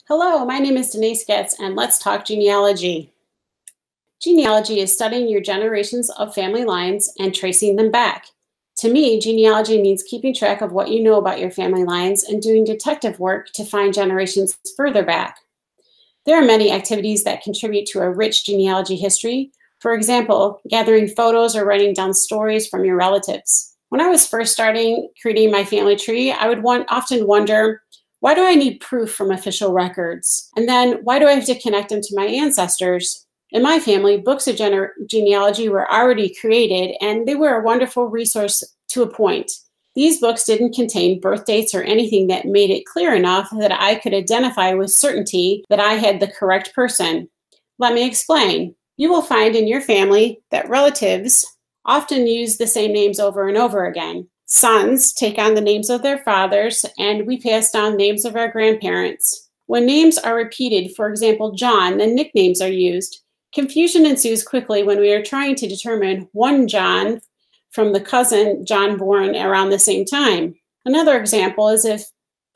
Hello, my name is Denise Getz, and let's talk genealogy. Genealogy is studying your generations of family lines and tracing them back. To me, genealogy means keeping track of what you know about your family lines and doing detective work to find generations further back. There are many activities that contribute to a rich genealogy history. For example, gathering photos or writing down stories from your relatives. When I was first starting creating my family tree, I would often wonder, why do I need proof from official records? And then why do I have to connect them to my ancestors? In my family, books of genealogy were already created, and they were a wonderful resource to a point. These books didn't contain birth dates or anything that made it clear enough that I could identify with certainty that I had the correct person. Let me explain. You will find in your family that relatives often use the same names over and over again. Sons take on the names of their fathers, and we pass down names of our grandparents. When names are repeated, for example, John, then nicknames are used. Confusion ensues quickly when we are trying to determine one John from the cousin John born around the same time. Another example is if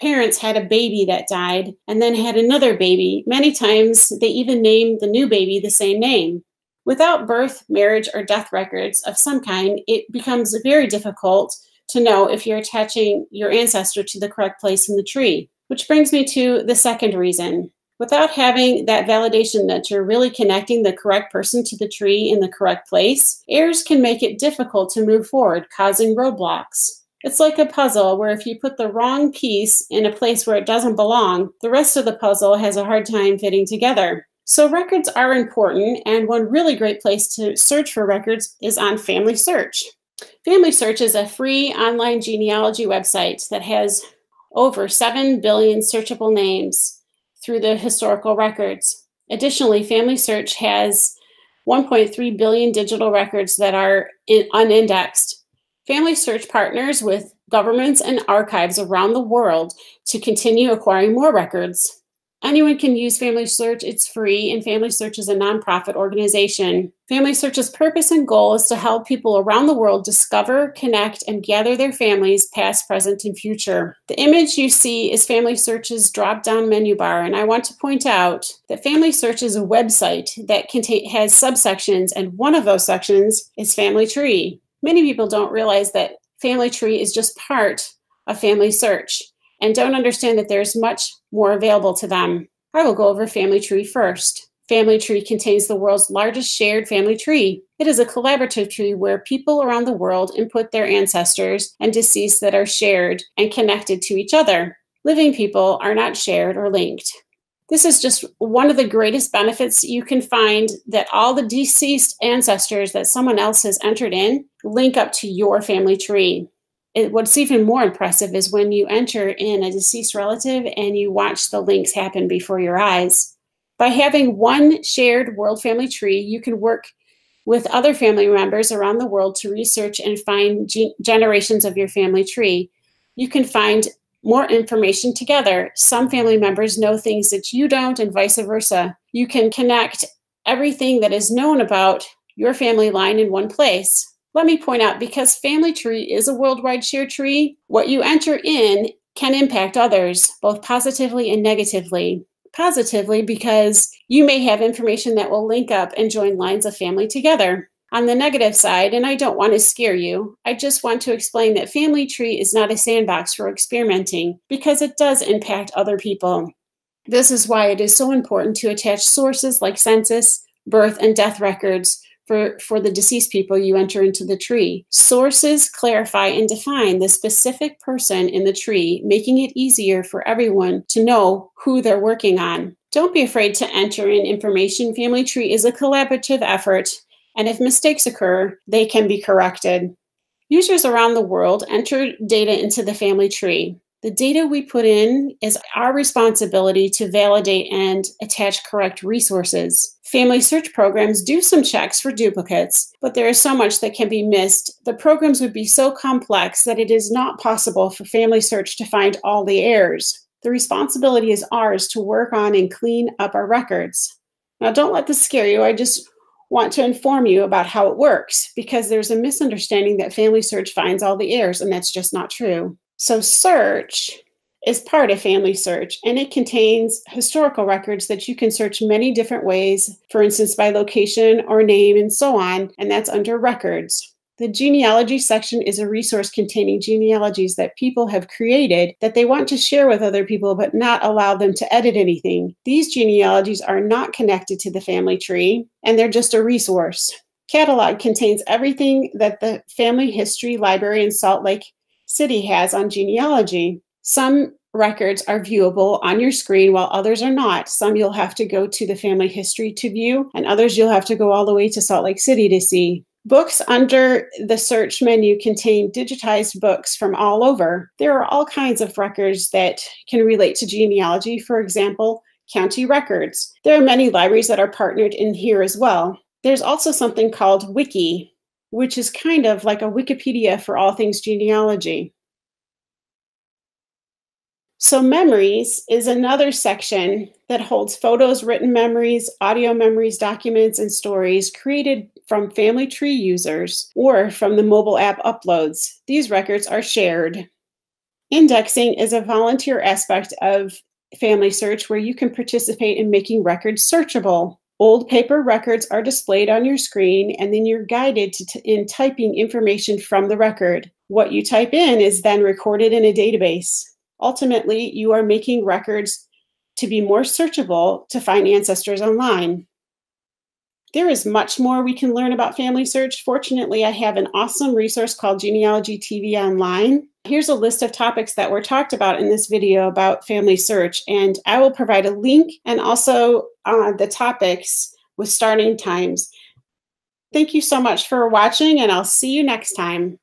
parents had a baby that died and then had another baby. Many times they even name the new baby the same name. Without birth, marriage, or death records of some kind, it becomes very difficult to know if you're attaching your ancestor to the correct place in the tree. Which brings me to the second reason. Without having that validation that you're really connecting the correct person to the tree in the correct place, errors can make it difficult to move forward, causing roadblocks. It's like a puzzle where if you put the wrong piece in a place where it doesn't belong, the rest of the puzzle has a hard time fitting together. So records are important, and one really great place to search for records is on FamilySearch. FamilySearch is a free online genealogy website that has over 7 billion searchable names through the historical records. Additionally, FamilySearch has 1.3 billion digital records that are unindexed. FamilySearch partners with governments and archives around the world to continue acquiring more records. Anyone can use FamilySearch. It's free, and FamilySearch is a nonprofit organization. FamilySearch's purpose and goal is to help people around the world discover, connect, and gather their families, past, present, and future. The image you see is FamilySearch's drop-down menu bar, and I want to point out that FamilySearch is a website that has subsections, and one of those sections is Family Tree. Many people don't realize that Family Tree is just part of FamilySearch and don't understand that there's much more available to them. I will go over Family Tree first. Family Tree contains the world's largest shared family tree. It is a collaborative tree where people around the world input their ancestors and deceased that are shared and connected to each other. Living people are not shared or linked. This is just one of the greatest benefits you can find, that all the deceased ancestors that someone else has entered in link up to your family tree. What's even more impressive is when you enter in a deceased relative and you watch the links happen before your eyes. By having one shared world family tree, you can work with other family members around the world to research and find generations of your family tree. You can find more information together. Some family members know things that you don't, and vice versa. You can connect everything that is known about your family line in one place. Let me point out, because Family Tree is a worldwide shared tree, what you enter in can impact others, both positively and negatively. Positively, because you may have information that will link up and join lines of family together. On the negative side, and I don't want to scare you, I just want to explain that Family Tree is not a sandbox for experimenting, because it does impact other people. This is why it is so important to attach sources like census, birth, and death records for the deceased people you enter into the tree. Sources clarify and define the specific person in the tree, making it easier for everyone to know who they're working on. Don't be afraid to enter in information. Family Tree is a collaborative effort, and if mistakes occur, they can be corrected. Users around the world enter data into the Family Tree. The data we put in is our responsibility to validate and attach correct resources. Family search programs do some checks for duplicates, but there is so much that can be missed. The programs would be so complex that it is not possible for Family Search to find all the errors. The responsibility is ours to work on and clean up our records. Now, don't let this scare you. I just want to inform you about how it works, because there's a misunderstanding that Family Search finds all the errors, and that's just not true. So search is part of FamilySearch, and it contains historical records that you can search many different ways, for instance, by location or name and so on, and that's under Records. The genealogy section is a resource containing genealogies that people have created that they want to share with other people but not allow them to edit anything. These genealogies are not connected to the family tree, and they're just a resource. Catalog contains everything that the Family History Library in Salt Lake City has on genealogy. Some records are viewable on your screen while others are not. Some you'll have to go to the family history to view, and others you'll have to go all the way to Salt Lake City to see. Books under the search menu contain digitized books from all over. There are all kinds of records that can relate to genealogy, for example, county records. There are many libraries that are partnered in here as well. There's also something called WIKI, which is kind of like a Wikipedia for all things genealogy. So Memories is another section that holds photos, written memories, audio memories, documents, and stories created from family tree users or from the mobile app uploads. These records are shared. Indexing is a volunteer aspect of FamilySearch where you can participate in making records searchable. Old paper records are displayed on your screen, and then you're guided in typing information from the record. What you type in is then recorded in a database. Ultimately, you are making records to be more searchable to find ancestors online. There is much more we can learn about FamilySearch. Fortunately, I have an awesome resource called Genealogy TV online. Here's a list of topics that were talked about in this video about FamilySearch, and I will provide a link and also the topics with starting times. Thank you so much for watching, and I'll see you next time.